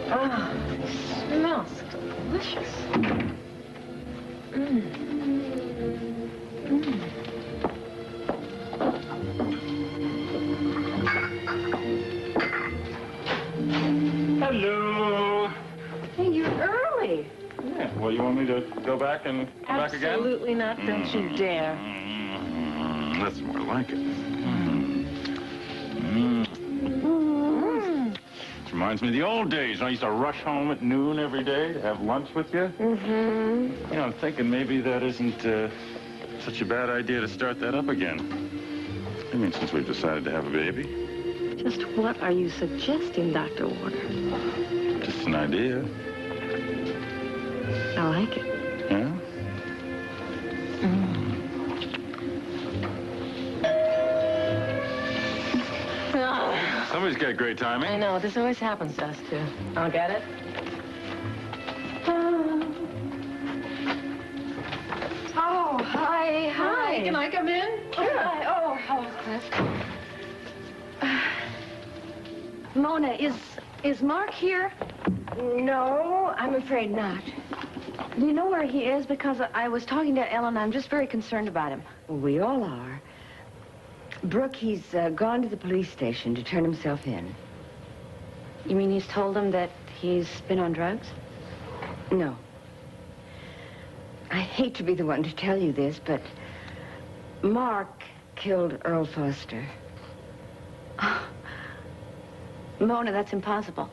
Ah, it smells delicious. Hello. Hey, you're early. Yeah, well, you want me to go back and come back again? Absolutely not. Don't you dare. That's more like it. It reminds me of the old days. I used to rush home at noon every day to have lunch with you. You know, I'm thinking maybe that isn't such a bad idea to start that up again. I mean, since we've decided to have a baby. Just what are you suggesting, Dr. Warner? Just an idea. I like it. Yeah? Somebody's got great timing. I know. This always happens to us, too. I'll get it. Oh, hi. Hi. Can I come in? Sure. Oh, hello, Cliff. Mona, is Mark here? No, I'm afraid not. Do you know where he is? Because I was talking to Ellen. I'm just very concerned about him. We all are. Brooke, he's gone to the police station to turn himself in. You mean he's told them that he's been on drugs? No. I hate to be the one to tell you this, but Mark killed Earl Foster. Mona, that's impossible.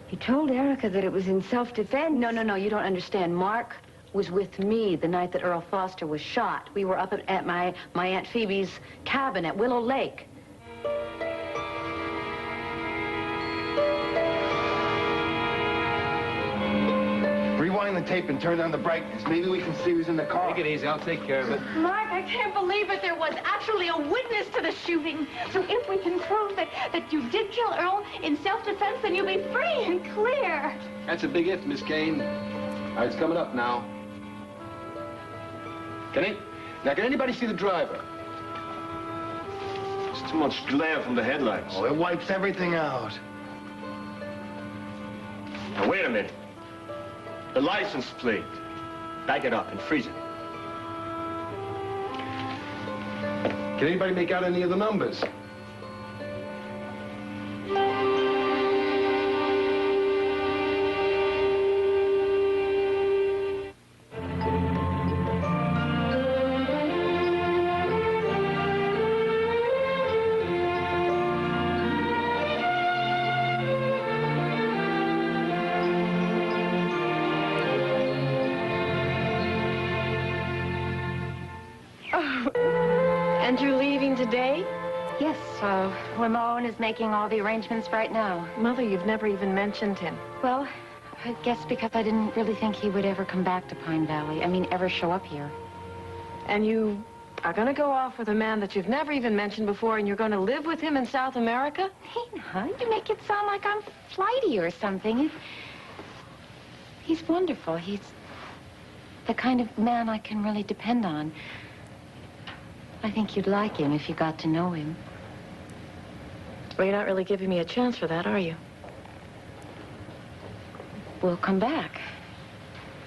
He told Erica that it was in self-defense. No, you don't understand. Mark was with me the night that Earl Foster was shot. We were up at my Aunt Phoebe's cabin at Willow Lake. Rewind the tape and turn down the brightness. Maybe we can see who's in the car. Take it easy. I'll take care of it. Mark, I can't believe it. There was actually a witness to the shooting. So if we can prove that you did kill Earl in self-defense, then you'll be free and clear. That's a big if, Miss Kane. All right, it's coming up now. Can anybody see the driver? There's too much glare from the headlights. Oh, it wipes everything out. Now, wait a minute. The license plate. Back it up and freeze it. Can anybody make out any of the numbers? And you're leaving today? Yes, Ramon is making all the arrangements right now. Mother, you've never even mentioned him. Well, I guess because I didn't really think he would ever come back to Pine Valley. I mean, ever show up here. And you are going to go off with a man that you've never even mentioned before, and you're going to live with him in South America? Tina, you make it sound like I'm flighty or something. He's wonderful. He's the kind of man I can really depend on. I think you'd like him if you got to know him. Well, you're not really giving me a chance for that, are you? We'll come back.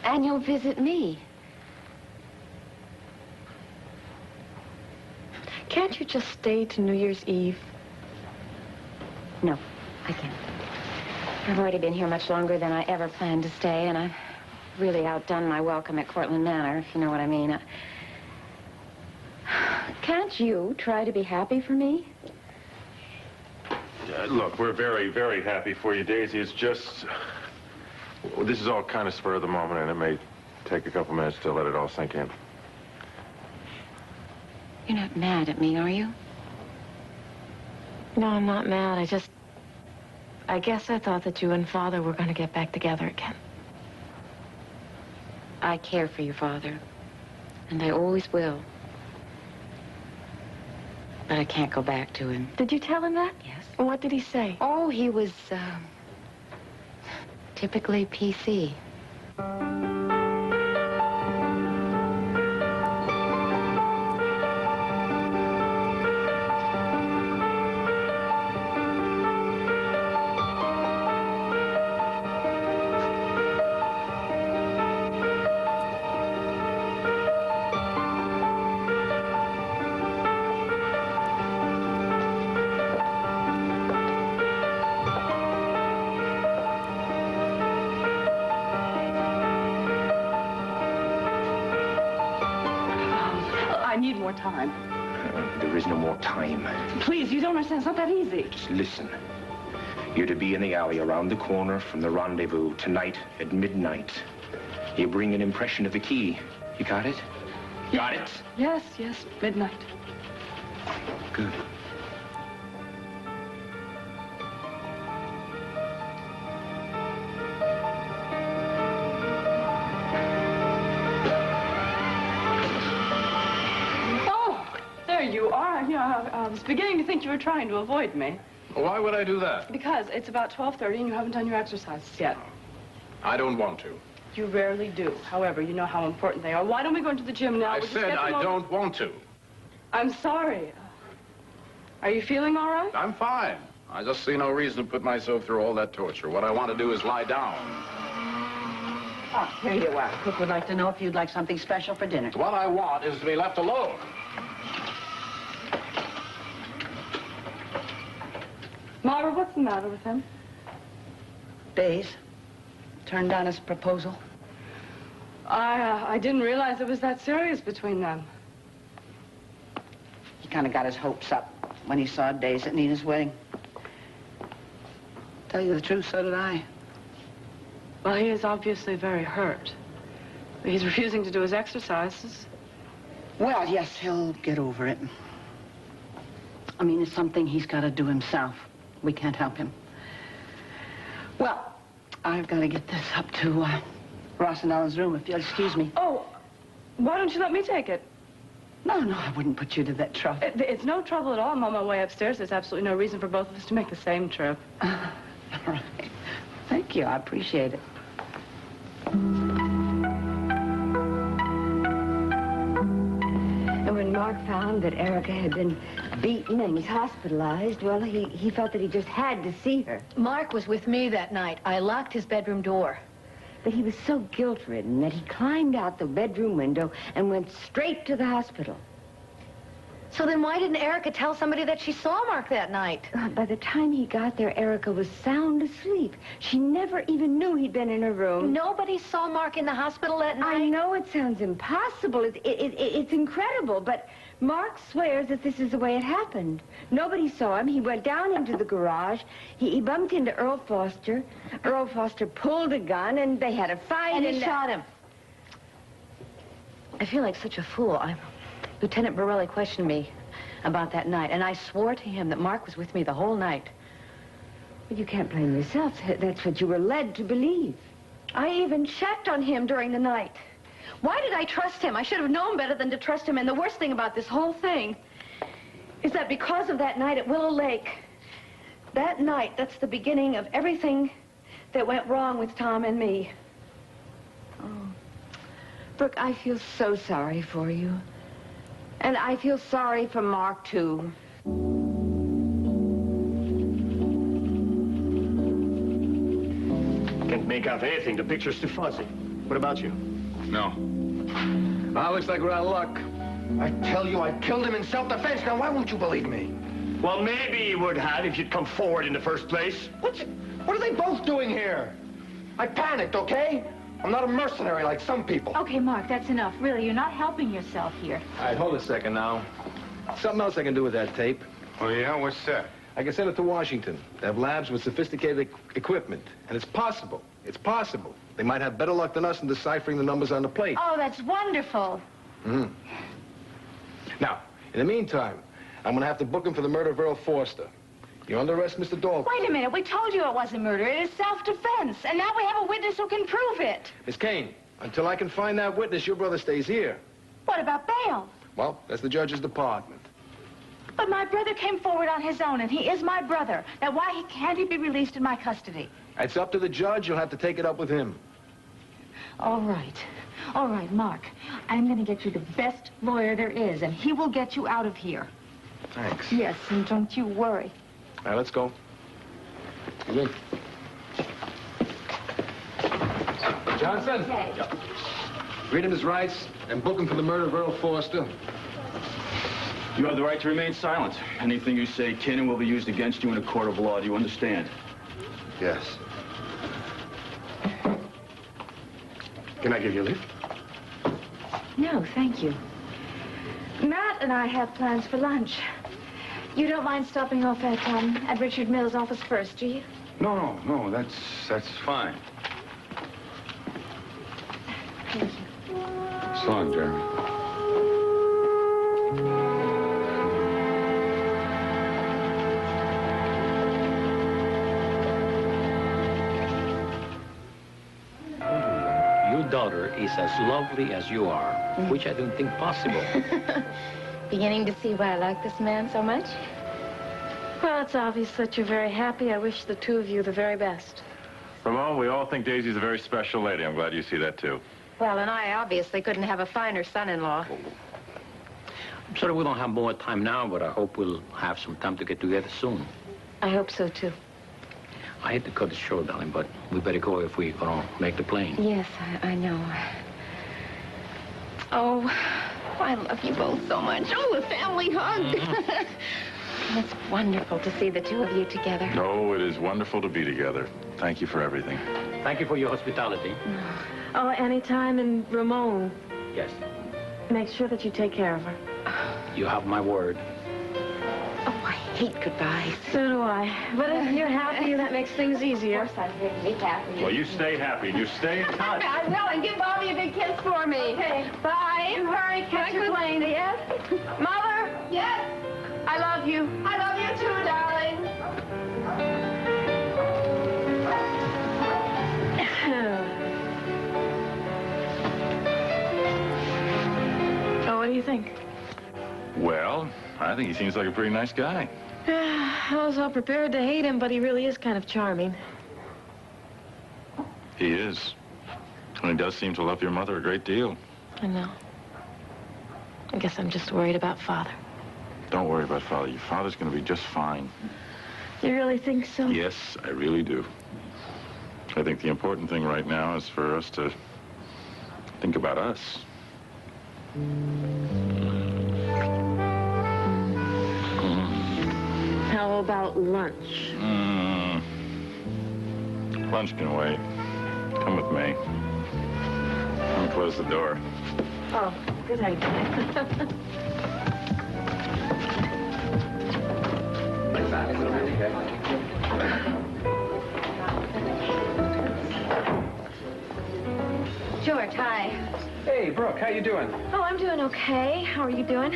And you'll visit me. Can't you just stay to New Year's Eve? No, I can't. I've already been here much longer than I ever planned to stay, and I've really outdone my welcome at Cortland Manor, if you know what I mean. Can't you try to be happy for me? Look, we're very, very happy for you, Daisy. It's just... well, this is all kind of spur of the moment, and it may take a couple minutes to let it all sink in. You're not mad at me, are you? No, I'm not mad. I guess I thought that you and Father were going to get back together again. I care for your father, and I always will. But I can't go back to him. Did you tell him that? Yes. And what did he say? Oh, he was, typically PC. more time. There is no more time. Please, you don't understand. It's not that easy. Just listen. You're to be in the alley around the corner from the rendezvous tonight at midnight. You bring an impression of the key. You got it? Got it? Yes, midnight. Good. Oh, there you are. Yeah, I was beginning to think you were trying to avoid me. Why would I do that? Because it's about 12:30 and you haven't done your exercises yet. I don't want to. You rarely do. However, you know how important they are. Why don't we go into the gym now? I We'll just said get them I over- don't want to. I'm sorry. Are you feeling all right? I'm fine. I just see no reason to put myself through all that torture. What I want to do is lie down. Oh, here you are. Cook would like to know if you'd like something special for dinner. What I want is to be left alone. Myra, what's the matter with him? Bays turned down his proposal. I didn't realize it was that serious between them. He kind of got his hopes up when he saw Days at Nina's wedding. Tell you the truth, so did I. Well, he is obviously very hurt. He's refusing to do his exercises. Well, yes, he'll get over it. I mean, it's something he's got to do himself. We can't help him. Well, I've got to get this up to Ross and Ellen's room, if you'll excuse me. Oh, why don't you let me take it? No, I wouldn't put you to that trouble. It's no trouble at all. I'm on my way upstairs. There's absolutely no reason for both of us to make the same trip. All right. Thank you. I appreciate it. And when Mark found that Erica had been beaten and was hospitalized, well, he felt that he just had to see her. Mark was with me that night. I locked his bedroom door. But he was so guilt-ridden that he climbed out the bedroom window and went straight to the hospital. So then why didn't Erica tell somebody that she saw Mark that night? By the time he got there, Erica was sound asleep. She never even knew he'd been in her room. Nobody saw Mark in the hospital that night? I know it sounds impossible. It's incredible, but Mark swears that this is the way it happened. Nobody saw him. He went down into the garage. He bumped into Earl Foster. Earl Foster pulled a gun, and they had a fight. And he shot him. I feel like such a fool. Lieutenant Borelli questioned me about that night, and I swore to him that Mark was with me the whole night. But you can't blame yourself. That's what you were led to believe. I even checked on him during the night. Why did I trust him? I should have known better than to trust him. And the worst thing about this whole thing is that because of that night at Willow Lake, that night, that's the beginning of everything that went wrong with Tom and me. Oh. Brooke, I feel so sorry for you. And I feel sorry for Mark, too. Can't make out anything. The picture's too fuzzy. What about you? No. Well, looks like we're out of luck. I tell you, I killed him in self-defense. Now, why won't you believe me? Well, maybe you would have if you'd come forward in the first place. What are they both doing here? I panicked, okay? I'm not a mercenary like some people. Okay, Mark, that's enough. Really, you're not helping yourself here. All right, hold a second now. Something else I can do with that tape. Oh, yeah? What's that? I can send it to Washington. They have labs with sophisticated equipment. And it's possible. It's possible. They might have better luck than us in deciphering the numbers on the plate. Oh, that's wonderful. Now, in the meantime, I'm going to have to book him for the murder of Earl Foster. You're under arrest, Mr. Dalton. Wait a minute. We told you it wasn't murder. It is self-defense. And now we have a witness who can prove it. Miss Kane, until I can find that witness, your brother stays here. What about bail? Well, that's the judge's department. But my brother came forward on his own, and he is my brother. Now, why can't he be released in my custody? It's up to the judge. You'll have to take it up with him. All right. All right, Mark. I'm going to get you the best lawyer there is, and he will get you out of here. Thanks. Yes, and don't you worry. All right, let's go. Come in. Johnson? Okay. Read him his rights and book him for the murder of Earl Foster. You have the right to remain silent. Anything you say can and will be used against you in a court of law. Do you understand? Yes. Can I give you a lift? No, thank you. Matt and I have plans for lunch. You don't mind stopping off at Richard Mills' office first, do you? No, that's fine. Thank you. So long, Jeremy. Your daughter is as lovely as you are, which I don't think possible. Beginning to see why I like this man so much? Well, it's obvious that you're very happy. I wish the two of you the very best. Ramon, we all think Daisy's a very special lady. I'm glad you see that, too. Well, and I obviously couldn't have a finer son-in-law. I'm sorry we don't have more time now, but I hope we'll have some time to get together soon. I hope so, too. I hate to cut it short, darling, but we better go if we're gonna make the plane. Yes, I know. Oh, I love you both so much. Oh, the family hug. It's wonderful to see the two of you together. Oh, it is wonderful to be together. Thank you for everything. Thank you for your hospitality. Oh, anytime, and Ramon, Yes, make sure that you take care of her. you have my word. Oh, I hate goodbyes. So do I. But if you're happy, that makes things easier. Of course I'm going to be happy. Well, you stay happy. You stay in touch. I will, and give Bobby a big kiss for me. Okay. Bye. You hurry, catch your plane. Yes? Mother? Yes? I love you. I love you too, darling. Oh, what do you think? Well, I think he seems like a pretty nice guy. I was all prepared to hate him, but he really is kind of charming. He is. And he does seem to love your mother a great deal. I know. I guess I'm just worried about Father. Don't worry about Father. Your father's going to be just fine. You really think so? Yes, I really do. I think the important thing right now is for us to think about us. How about lunch? Lunch can wait. Come with me. Let me close the door. Oh, good idea. George, hi. Hey, Brooke, how you doing? Oh, I'm doing okay. How are you doing?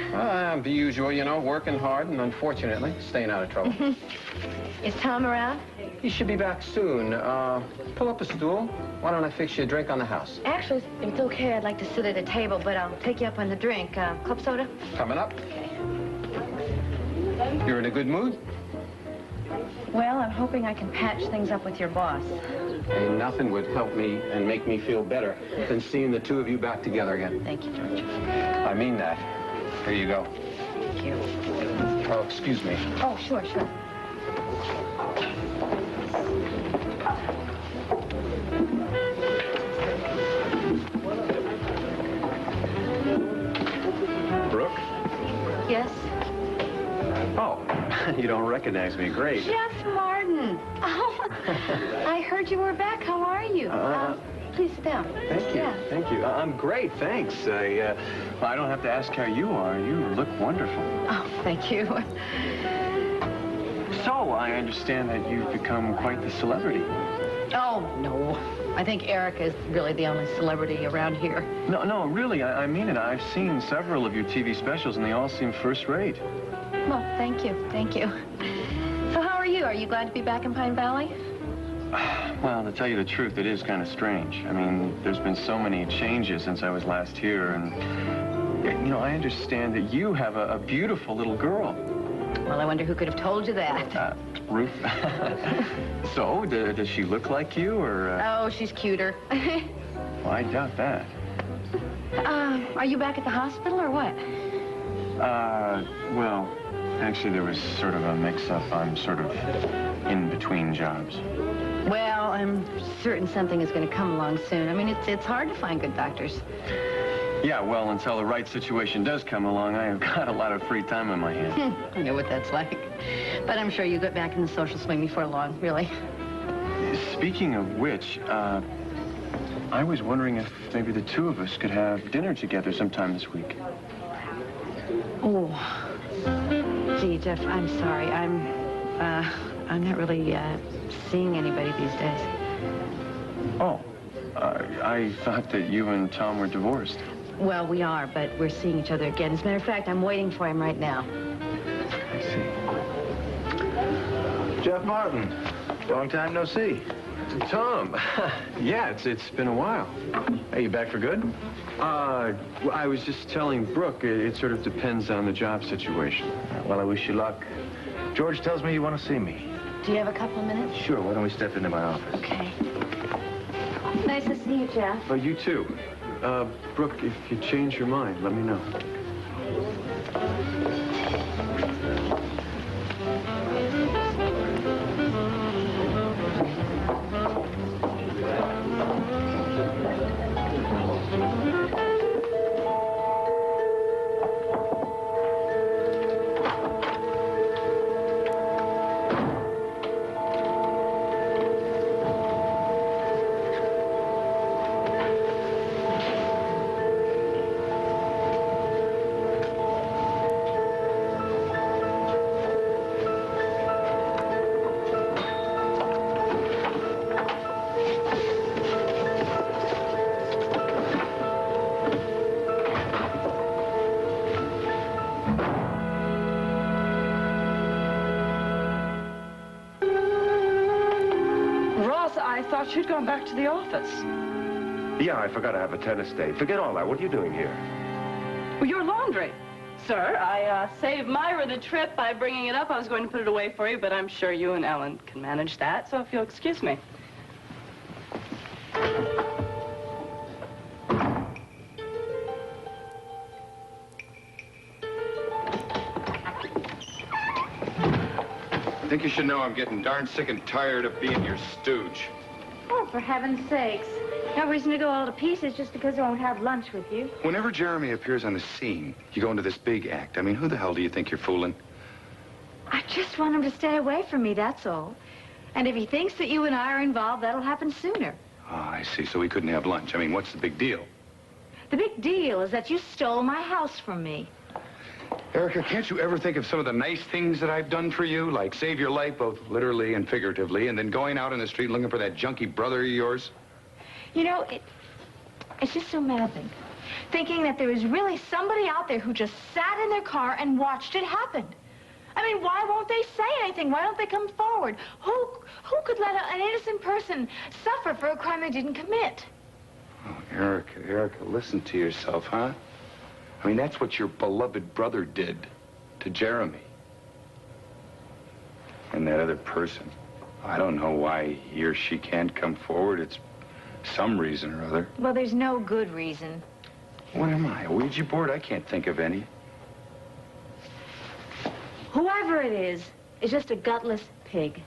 The usual, you know, working hard and unfortunately staying out of trouble. Is Tom around? He should be back soon. Pull up a stool. Why don't I fix you a drink on the house? Actually, if it's okay, I'd like to sit at a table, but I'll take you up on the drink. Club soda? Coming up. You're in a good mood? Well, I'm hoping I can patch things up with your boss. Hey, nothing would help me and make me feel better than seeing the two of you back together again. Thank you, George. I mean that. Here you go. Thank you. Oh, excuse me. Oh, sure. Brooke? Yes? Oh, you don't recognize me. Great. Jeff Martin. Oh, I heard you were back. How are you? Please sit down. Thank you. Yeah. Thank you. I'm great, thanks. Well, I don't have to ask how you are. You look wonderful. Oh, thank you. So, I understand that you've become quite the celebrity. Oh, no. I think Erica is really the only celebrity around here. No, really, I mean it. I've seen several of your TV specials, and they all seem first rate. Well, thank you. So how are you? Are you glad to be back in Pine Valley? Well, to tell you the truth, it is kind of strange. I mean, there's been so many changes since I was last here, and, you know, I understand that you have a beautiful little girl. Well, I wonder who could have told you that. Ruth. So, does she look like you, or... Oh, she's cuter. Well, I doubt that. Are you back at the hospital or what? Well, actually, there was sort of a mix-up. I'm sort of in between jobs. Well, I'm certain something is going to come along soon. I mean, it's hard to find good doctors. Yeah, well, until the right situation does come along, I have got a lot of free time on my hands. I know what that's like. But I'm sure you'll get back in the social swing before long, really. Speaking of which, I was wondering if maybe the two of us could have dinner together sometime this week. Oh, gee, Jeff, I'm sorry. I'm not really seeing anybody these days. Oh, I thought that you and Tom were divorced. Well, we are, but we're seeing each other again. As a matter of fact, I'm waiting for him right now. I see. Jeff Martin, long time no see. Tom, yeah, it's been a while. Hey, you back for good? I was just telling Brooke, it sort of depends on the job situation. Well, I wish you luck. George tells me you want to see me. Do you have a couple of minutes? Sure, why don't we step into my office? Okay. Nice to see you, Jeff. Oh, you too. Brooke, if you change your mind, let me know. I thought you'd gone back to the office. Yeah, I forgot to have a tennis day. Forget all that. What are you doing here? Well, your laundry. Sir, I saved Myra the trip by bringing it up. I was going to put it away for you, but I'm sure you and Ellen can manage that, so if you'll excuse me. I think you should know I'm getting darn sick and tired of being your stooge. Oh, for heaven's sakes. No reason to go all to pieces just because I won't have lunch with you. Whenever Jeremy appears on the scene, you go into this big act. I mean, who the hell do you think you're fooling? I just want him to stay away from me, that's all. And if he thinks that you and I are involved, that'll happen sooner. Oh, I see. So we couldn't have lunch. I mean, what's the big deal? The big deal is that you stole my house from me. Erica, can't you ever think of some of the nice things that I've done for you? Like save your life, both literally and figuratively, and then going out in the street looking for that junkie brother of yours? You know, it's just so maddening. Thinking that there is really somebody out there who just sat in their car and watched it happen. I mean, why won't they say anything? Why don't they come forward? Who could let an innocent person suffer for a crime they didn't commit? Oh, Erica, listen to yourself, huh? I mean, that's what your beloved brother did to Jeremy. And that other person, I don't know why he or she can't come forward. It's some reason or other. Well, there's no good reason. What am I, a Ouija board? I can't think of any. Whoever it is just a gutless pig.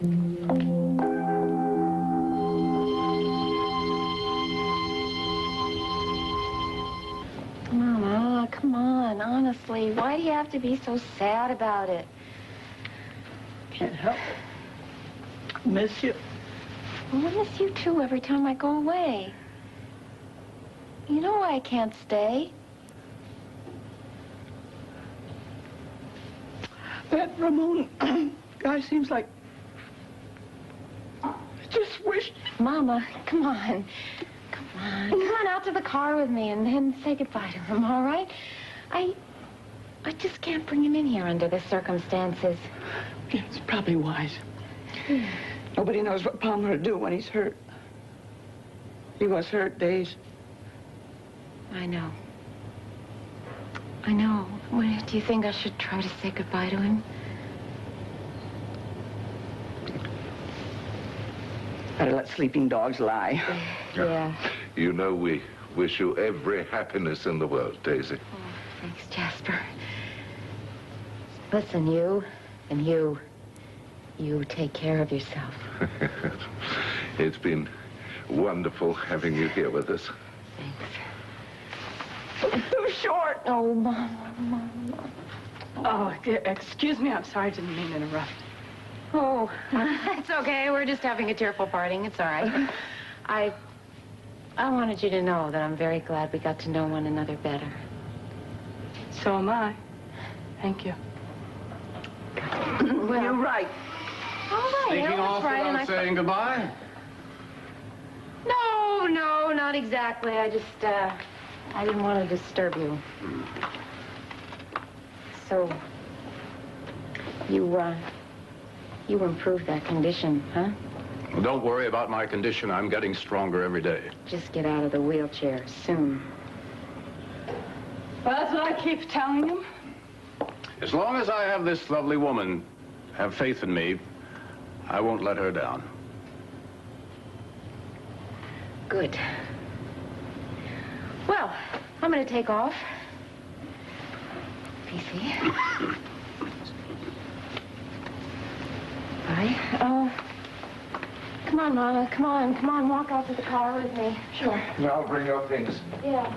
Mama, come on, honestly. Why do you have to be so sad about it? Can't help it. Miss you. Well, I miss you, too, every time I go away. You know why I can't stay? That Ramon guy seems like... I just wish... Mama, come on. Come on. Come on out to the car with me and then say goodbye to him, all right? I just can't bring him in here under the circumstances. Yeah, it's probably wise. Nobody knows what Palmer will do when he's hurt. He was hurt days. I know. I know. Well, do you think I should try to say goodbye to him? Better let sleeping dogs lie. Yeah. You know, we wish you every happiness in the world, Daisy. Oh, thanks, Jasper. Listen, you and you take care of yourself. It's been wonderful having you here with us. Thanks. Too short. Oh, Mama. Oh, dear, excuse me. I'm sorry. I didn't mean to interrupt. Oh, it's okay. We're just having a tearful parting. It's all right. I wanted you to know that I'm very glad we got to know one another better. So am I. Thank you. Well, you're right. All right, Sneaking Ellen's off right, and without saying goodbye? No, not exactly. I just, I didn't want to disturb you. So, you improved that condition, huh? Well, don't worry about my condition. I'm getting stronger every day. Just get out of the wheelchair soon. Well, that's what I keep telling him. As long as I have this lovely woman have faith in me, I won't let her down. Good. Well, I'm going to take off. PC. Bye. Oh, come on, Mama. Come on. Walk out to the car with me. Sure. Yeah, I'll bring your things. Yeah.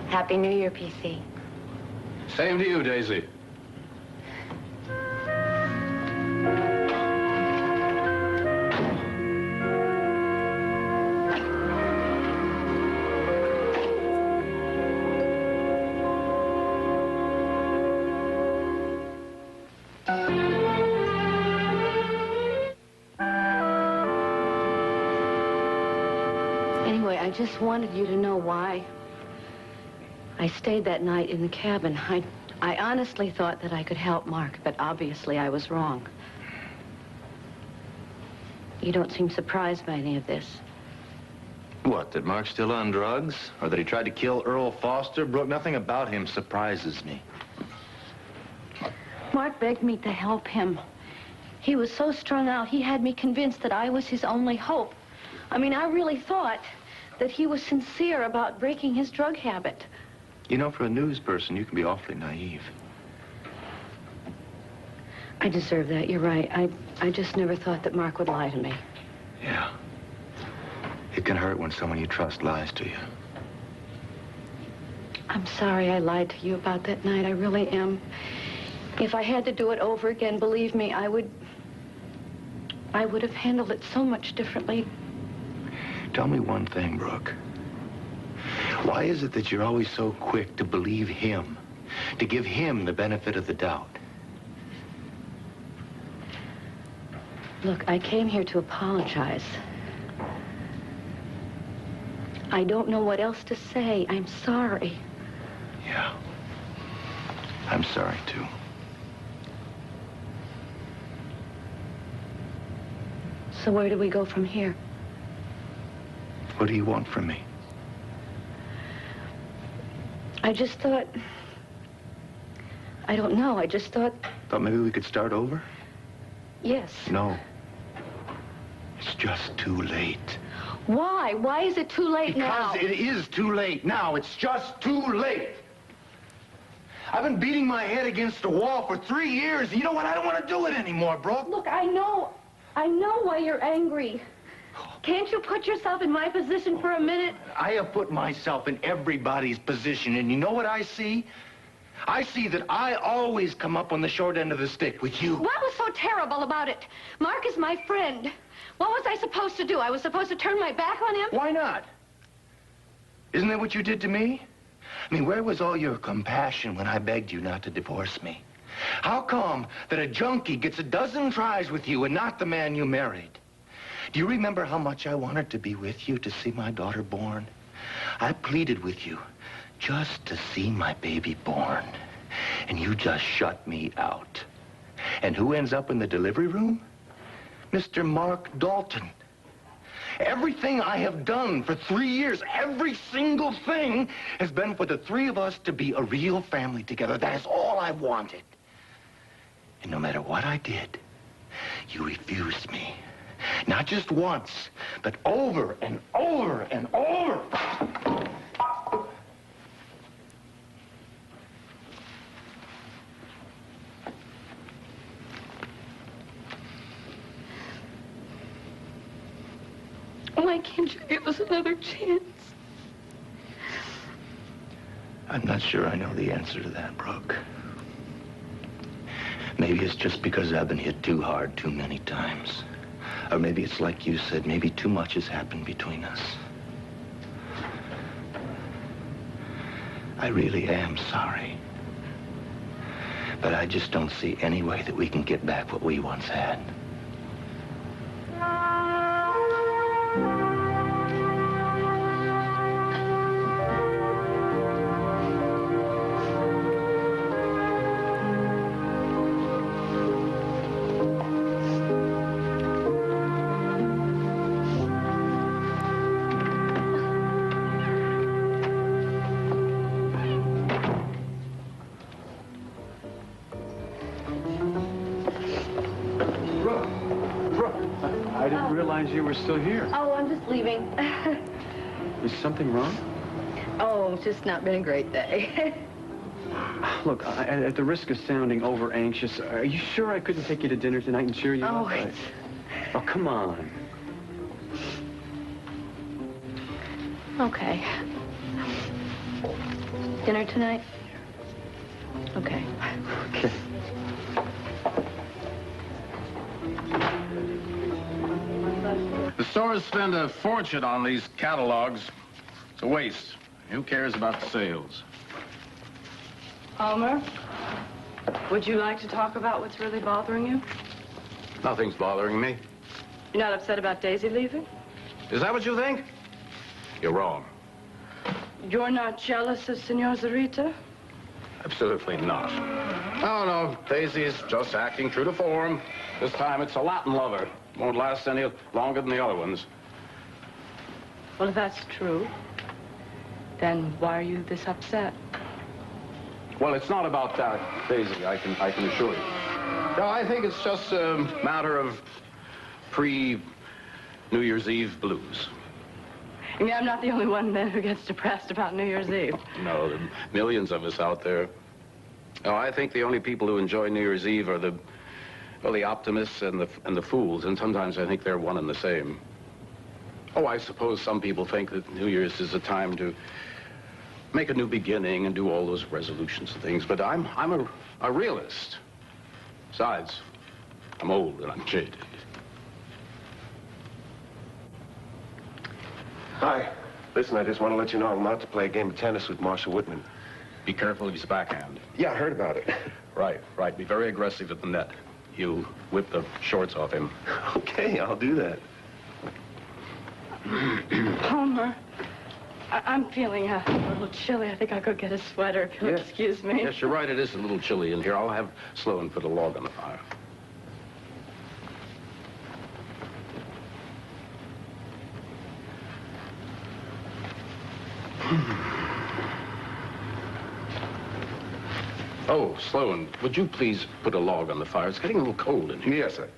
Happy New Year, PC. Same to you, Daisy. Anyway, I just wanted you to know why I stayed that night in the cabin. I honestly thought that I could help Mark, but obviously I was wrong. You don't seem surprised by any of this. What, that Mark's still on drugs? Or that he tried to kill Earl Foster? Brooke, nothing about him surprises me. Mark begged me to help him. He was so strung out, he had me convinced that I was his only hope. I mean, I really thought that he was sincere about breaking his drug habit. You know, for a news person, you can be awfully naive. I deserve that, you're right. I just never thought that Mark would lie to me. Yeah. It can hurt when someone you trust lies to you. I'm sorry I lied to you about that night. I really am. If I had to do it over again, believe me, I would have handled it so much differently. Tell me one thing, Brooke. Why is it that you're always so quick to believe him, to give him the benefit of the doubt? Look, I came here to apologize. I don't know what else to say. I'm sorry. Yeah. I'm sorry, too. So where do we go from here? What do you want from me? I just thought... I don't know. I just thought... Thought maybe we could start over? Yes. No. It's just too late. Why? Why is it too late now? Because it is too late now. It's just too late. I've been beating my head against the wall for 3 years. And you know what? I don't want to do it anymore, Brooke. Look, I know why you're angry. Can't you put yourself in my position for a minute? I have put myself in everybody's position, and you know what I see? I see that I always come up on the short end of the stick with you. What was so terrible about it? Mark is my friend. What was I supposed to do? I was supposed to turn my back on him? Why not? Isn't that what you did to me? I mean, where was all your compassion when I begged you not to divorce me? How come that a junkie gets a dozen tries with you and not the man you married? Do you remember how much I wanted to be with you to see my daughter born? I pleaded with you just to see my baby born. And you just shut me out. And who ends up in the delivery room? Mr. Mark Dalton. Everything I have done for 3 years, every single thing, has been for the three of us to be a real family together. That is all I wanted. And no matter what I did, you refused me. Not just once, but over and over and over. Why can't you give us another chance? I'm not sure I know the answer to that, Brooke. Maybe it's just because I've been hit too hard too many times. Or maybe it's like you said, maybe too much has happened between us. I really am sorry. But I just don't see any way that we can get back what we once had. I didn't realize you were still here. Oh, I'm just leaving. Is something wrong? Oh, it's just not been a great day. Look, at the risk of sounding over anxious, are you sure I couldn't take you to dinner tonight and cheer you Oh, up? it's... Oh, come on. Okay. Dinner tonight? Okay. Okay. The stores spend a fortune on these catalogs. It's a waste. Who cares about the sales? Elmer, would you like to talk about what's really bothering you? Nothing's bothering me. You're not upset about Daisy leaving? Is that what you think? You're wrong. You're not jealous of Senor Zarita? Absolutely not. Oh, no. Daisy's just acting true to form. This time it's a Latin lover. Won't last any longer than the other ones. Well, if that's true, then why are you this upset? Well, it's not about that, Daisy, I can assure you. No, I think it's just a matter of pre-New Year's Eve blues. You mean I'm not the only one then who gets depressed about New Year's Eve? No, there are millions of us out there. No, I think the only people who enjoy New Year's Eve are the optimists and the fools, and sometimes I think they're one and the same. Oh, I suppose some people think that New Year's is a time to make a new beginning and do all those resolutions and things, but I'm a realist. Besides, I'm old and I'm jaded. Hi. Listen, I just want to let you know I'm out to play a game of tennis with Marshall Whitman. Be careful of his backhand. Yeah, I heard about it. Right. Be very aggressive at the net. You whip the shorts off him. Okay, I'll do that. Homer, I'm feeling a little chilly. I think I could get a sweater if you'll excuse me. Yes, you're right. It is a little chilly in here. I'll have Sloan put a log on the fire. Oh, Sloan, would you please put a log on the fire? It's getting a little cold in here. Yes, sir.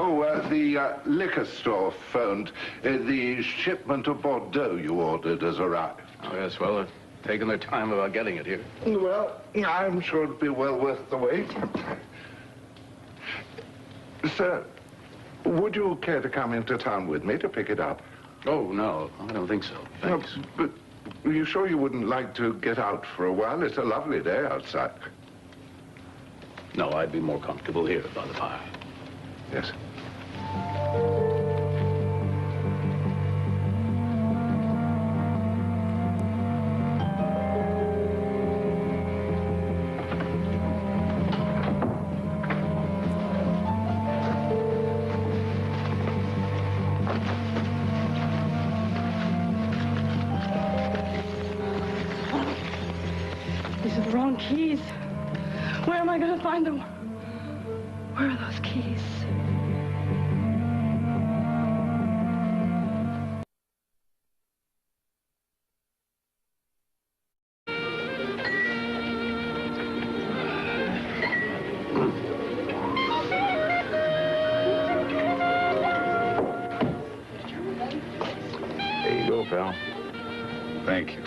Oh, the liquor store phoned. The shipment of Bordeaux you ordered has arrived. Oh, yes, well, they're taking their time about getting it here. Well, I'm sure it'll be well worth the wait. Sir, would you care to come into town with me to pick it up? Oh, no, I don't think so. Thanks. No, but are you sure you wouldn't like to get out for a while? It's a lovely day outside. No, I'd be more comfortable here by the fire. Yes. These are the wrong keys. Where am I going to find them? Where are those keys? There you go, pal. Thank you.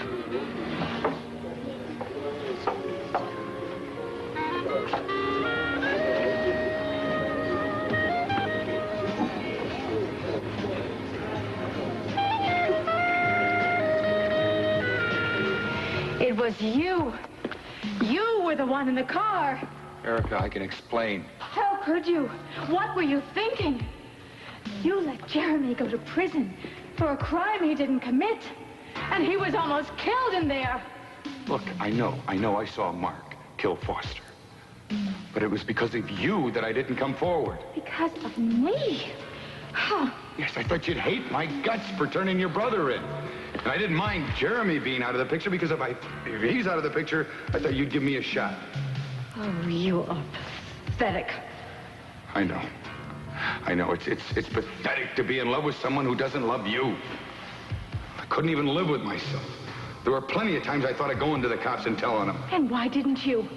It was you. You were the one in the car. Erica, I can explain. How could you? What were you thinking? You let Jeremy go to prison. for a crime he didn't commit. And he was almost killed in there. Look, I know I saw Mark kill Foster. But it was because of you that I didn't come forward. Because of me? Huh. Yes, I thought you'd hate my guts for turning your brother in. And I didn't mind Jeremy being out of the picture because if he's out of the picture, I thought you'd give me a shot. Oh, you are pathetic. I know. It's pathetic to be in love with someone who doesn't love you. I couldn't even live with myself. There were plenty of times I thought of going to the cops and telling them. And why didn't you?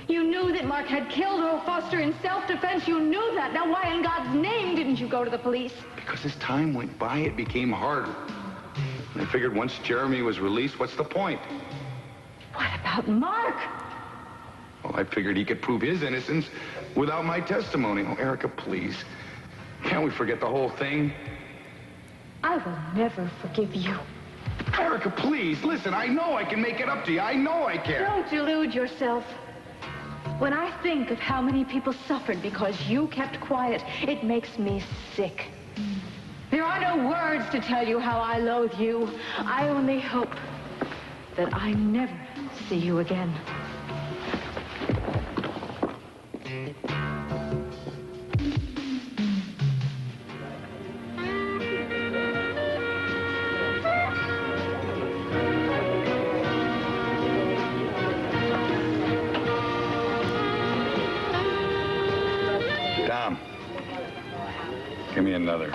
You knew that Mark had killed Earl Foster in self-defense. You knew that. Now, why in God's name didn't you go to the police? Because as time went by, it became harder. And I figured once Jeremy was released, what's the point? What about Mark? Well, I figured he could prove his innocence without my testimony. Oh, Erica, please. Can't we forget the whole thing? I will never forgive you. Erica, please, listen, I know I can make it up to you. I know I can. Don't delude yourself. When I think of how many people suffered because you kept quiet, it makes me sick. There are no words to tell you how I loathe you. I only hope that I never see you again. Tom, give me another.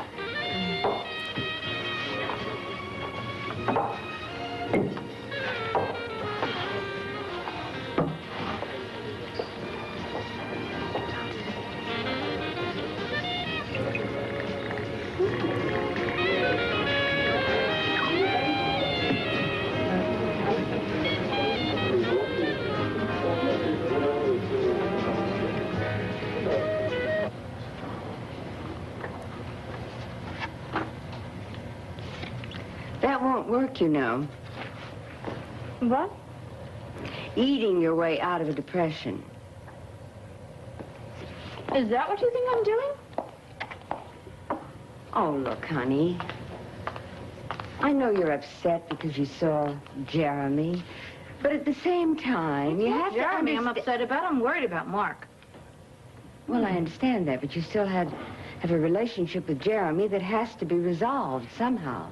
That won't work, you know. What? Eating your way out of a depression. Is that what you think I'm doing? Oh, look, honey. I know you're upset because you saw Jeremy, but at the same time, you have Jeremy, to I'm upset about. I'm worried about Mark. Well, I understand that, but you still have a relationship with Jeremy that has to be resolved somehow.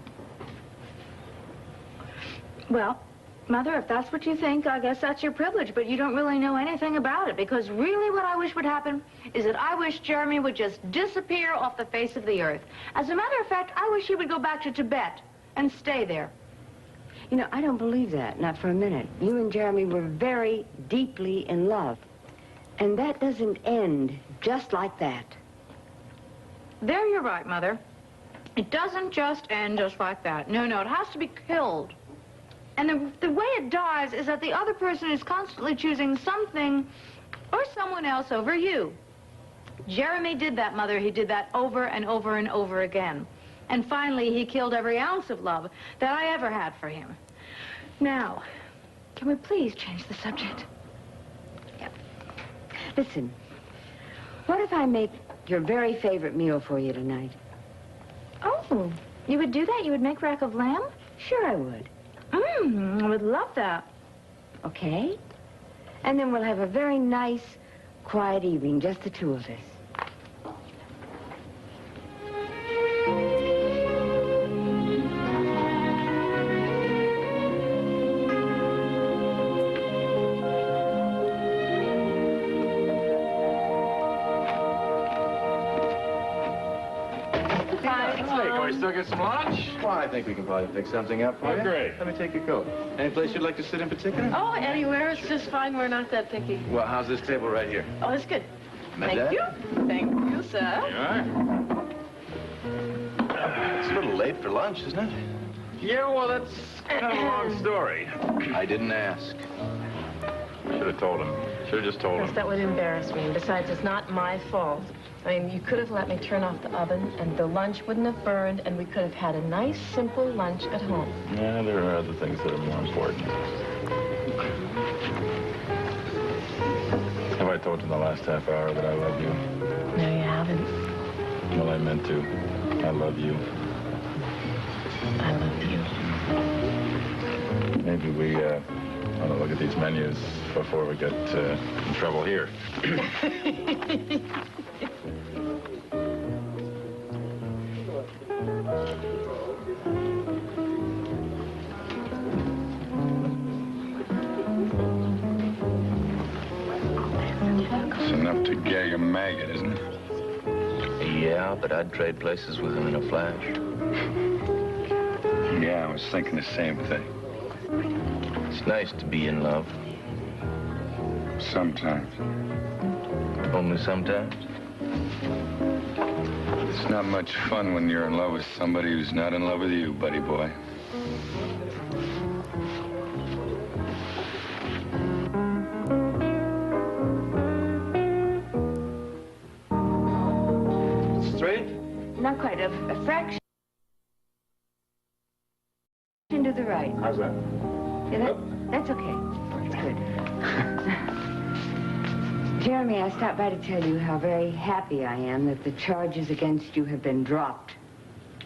Well, Mother, if that's what you think, I guess that's your privilege, but you don't really know anything about it, because really what I wish would happen is that I wish Jeremy would just disappear off the face of the earth. As a matter of fact, I wish he would go back to Tibet and stay there. You know, I don't believe that, not for a minute. You and Jeremy were very deeply in love, and that doesn't end just like that. There you're right, Mother. It doesn't just end just like that. No, it has to be killed. And the way it dies is that the other person is constantly choosing something or someone else over you. Jeremy did that, Mother. He did that over and over and over again. And finally, he killed every ounce of love that I ever had for him. Now, can we please change the subject? Yep. Listen, what if I make your very favorite meal for you tonight? Oh, you would do that? You would make rack of lamb? Sure I would. I would love that. Okay. And then we'll have a very nice, quiet evening, just the two of us. Hey, can we still get some lunch? Well, I think we can probably fix something up for you. Great. Let me take your coat. Any place you'd like to sit in particular? Oh, anywhere. It's just fine. We're not that picky. Well, how's this table right here? Oh, that's good. Madame? Thank you. Thank you, sir. You are? It's a little late for lunch, isn't it? Yeah, well, that's kind of a long story. I didn't ask. Should have told him. Should have just told Yes, him. that would embarrass me. And besides, it's not my fault. I mean, you could have let me turn off the oven, and the lunch wouldn't have burned, and we could have had a nice, simple lunch at home. Yeah, there are other things that are more important. Have I told you in the last half hour that I love you? No, you haven't. Well, I meant to. I love you. I love you. Maybe we want to look at these menus before we get in trouble here. It's enough to gag a maggot, isn't it? Yeah, but I'd trade places with him in a flash. Yeah, I was thinking the same thing. It's nice to be in love. Sometimes. Only sometimes? It's not much fun when you're in love with somebody who's not in love with you, buddy boy. Straight? Not quite. A fraction to the right. How's that? Yeah, that's okay. That's good. Jeremy, I stopped by to tell you how very happy I am that the charges against you have been dropped.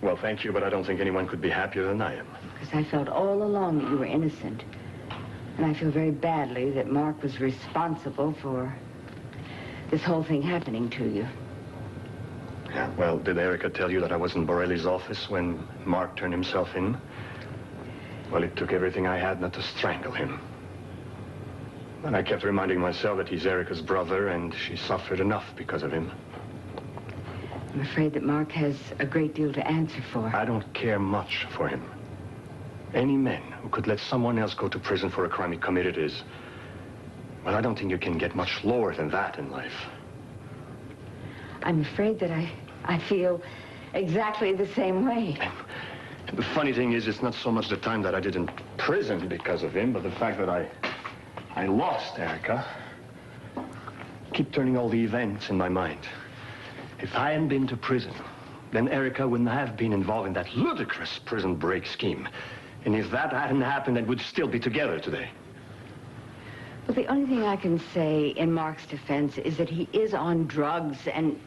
Well, thank you, but I don't think anyone could be happier than I am. Because I felt all along that you were innocent. And I feel very badly that Mark was responsible for this whole thing happening to you. Yeah, well, did Erica tell you that I was in Borelli's office when Mark turned himself in? Well, it took everything I had not to strangle him. And I kept reminding myself that he's Erica's brother, and she suffered enough because of him. I'm afraid that Mark has a great deal to answer for. I don't care much for him. Any man who could let someone else go to prison for a crime he committed is... Well, I don't think you can get much lower than that in life. I'm afraid that I feel exactly the same way. The funny thing is, it's not so much the time that I did in prison because of him, but the fact that I lost Erica. Keep turning all the events in my mind. If I hadn't been to prison, then Erica wouldn't have been involved in that ludicrous prison break scheme. And if that hadn't happened, then we'd still be together today. Well, the only thing I can say in Mark's defense is that he is on drugs, and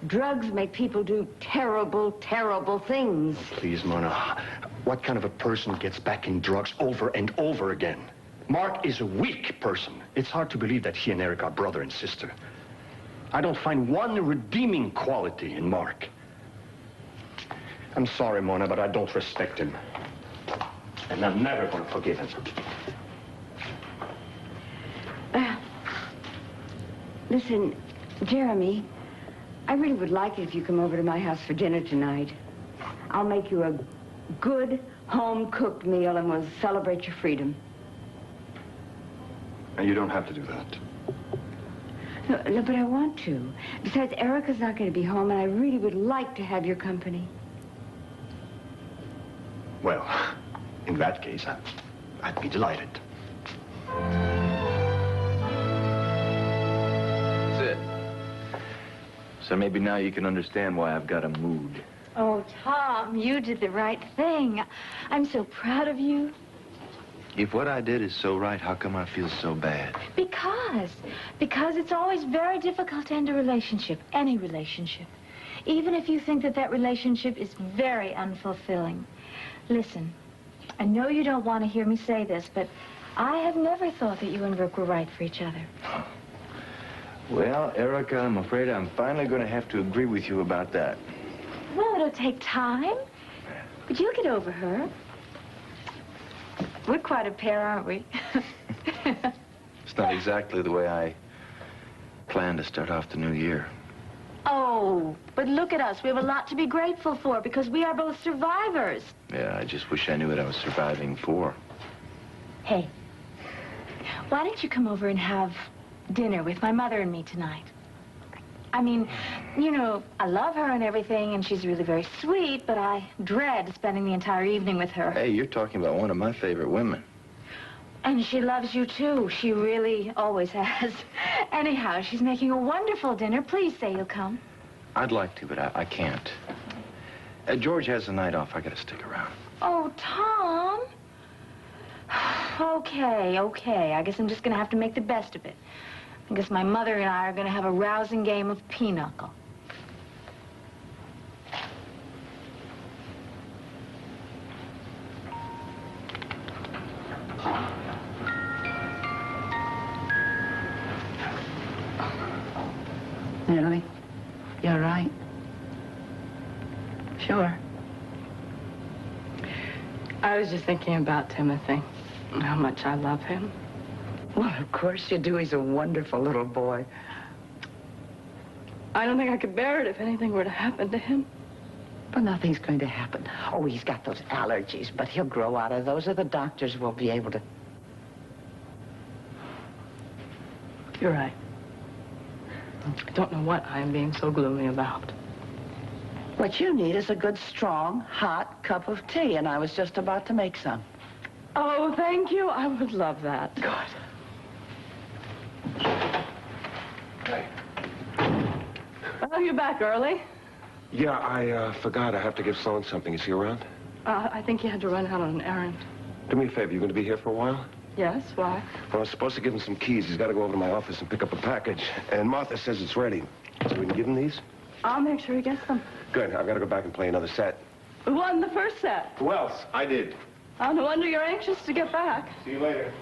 drugs make people do terrible, terrible things. Please, Mona, what kind of a person gets back in drugs over and over again? Mark is a weak person. It's hard to believe that he and Eric are brother and sister. I don't find one redeeming quality in Mark. I'm sorry, Mona, but I don't respect him. And I'm never going to forgive him. Listen, Jeremy, I really would like it if you come over to my house for dinner tonight. I'll make you a good, home-cooked meal, and we'll celebrate your freedom. And you don't have to do that. No, but I want to. Besides, Erica's not going to be home, and I really would like to have your company. Well, in that case, I'd be delighted. That's it. So maybe now you can understand why I've got a mood. Oh, Tom, you did the right thing. I'm so proud of you. If what I did is so right, how come I feel so bad? Because it's always very difficult to end a relationship, any relationship. Even if you think that that relationship is very unfulfilling. Listen, I know you don't want to hear me say this, but I have never thought that you and Brooke were right for each other. Well, Erica, I'm afraid I'm finally going to have to agree with you about that. Well, it'll take time, but you'll get over her. We're quite a pair, aren't we? It's not exactly the way I planned to start off the new year. Oh, but look at us. We have a lot to be grateful for because we are both survivors. Yeah, I just wish I knew what I was surviving for. Hey, why don't you come over and have dinner with my mother and me tonight? I mean, you know, I love her and everything, and she's really very sweet, but I dread spending the entire evening with her. Hey, you're talking about one of my favorite women. And she loves you, too. She really always has. Anyhow, she's making a wonderful dinner. Please say you'll come. I'd like to, but I can't. George has the night off. I gotta stick around. Oh, Tom. Okay. I guess I'm just gonna have to make the best of it. I guess my mother and I are gonna have a rousing game of pinochle. Natalie, you're right. Sure. I was just thinking about Timothy, and how much I love him. Well, of course you do. He's a wonderful little boy. I don't think I could bear it if anything were to happen to him. But nothing's going to happen. Oh, he's got those allergies, but he'll grow out of those, or the doctors will be able to... You're right. I don't know what I am being so gloomy about. What you need is a good, strong, hot cup of tea, and I was just about to make some. Oh, thank you. I would love that. Good. Hey. Oh, you're back early. Yeah, I forgot. I have to give Sloan something. Is he around? I think you had to run out on an errand. Do me a favor. You going to be here for a while? Yes, why? Well, I'm supposed to give him some keys. He's got to go over to my office and pick up a package. And Martha says it's ready. So we can give him these? I'll make sure he gets them. Good. I've got to go back and play another set. Who won the first set? Who else? I did. Oh, no wonder you're anxious to get back. See you later.